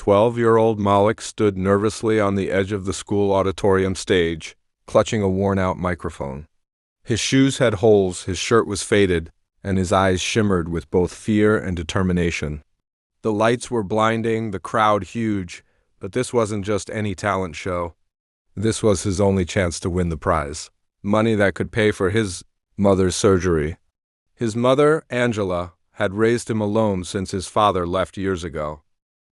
12-year-old Malik stood nervously on the edge of the school auditorium stage, clutching a worn-out microphone. His shoes had holes, his shirt was faded, and his eyes shimmered with both fear and determination. The lights were blinding, the crowd huge, but this wasn't just any talent show. This was his only chance to win the prize. Money that could pay for his mother's surgery. His mother, Angela, had raised him alone since his father left years ago.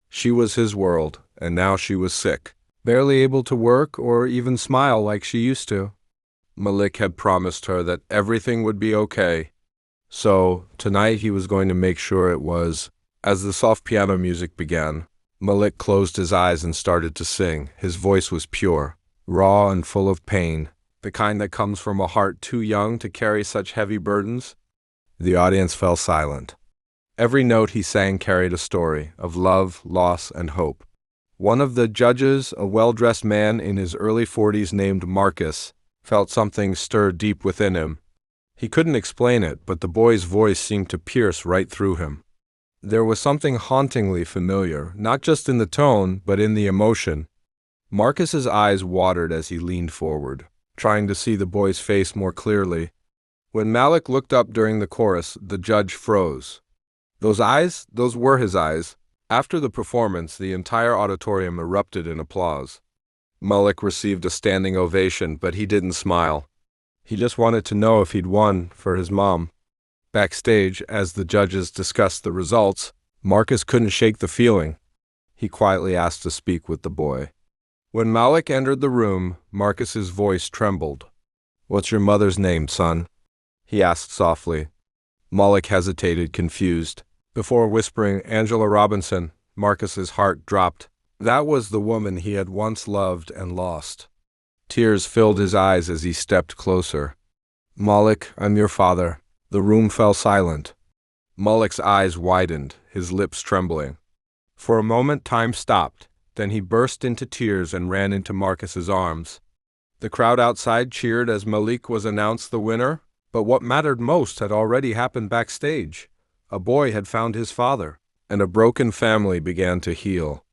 She was his world, and now she was sick, barely able to work or even smile like she used to. Malik had promised her that everything would be okay. So, tonight he was going to make sure it was. As the soft piano music began, Malik closed his eyes and started to sing. His voice was pure, raw and full of pain, the kind that comes from a heart too young to carry such heavy burdens. The audience fell silent. Every note he sang carried a story of love, loss, and hope. One of the judges, a well-dressed man in his early 40s named Marcus, felt something stir deep within him. He couldn't explain it, but the boy's voice seemed to pierce right through him. There was something hauntingly familiar, not just in the tone, but in the emotion. Marcus's eyes watered as he leaned forward, trying to see the boy's face more clearly. When Malik looked up during the chorus, the judge froze. Those eyes, those were his eyes. After the performance, the entire auditorium erupted in applause. Malik received a standing ovation, but he didn't smile. He just wanted to know if he'd won for his mom. Backstage, as the judges discussed the results, Marcus couldn't shake the feeling. He quietly asked to speak with the boy. When Malik entered the room, Marcus's voice trembled. "What's your mother's name, son?" he asked softly. Malik hesitated, confused. Before whispering Angela Robinson, Marcus's heart dropped. That was the woman he had once loved and lost. Tears filled his eyes as he stepped closer. "Malik, I'm your father." The room fell silent. Malik's eyes widened, his lips trembling. For a moment, time stopped. Then he burst into tears and ran into Marcus's arms. The crowd outside cheered as Malik was announced the winner, but what mattered most had already happened backstage. A boy had found his father, and a broken family began to heal.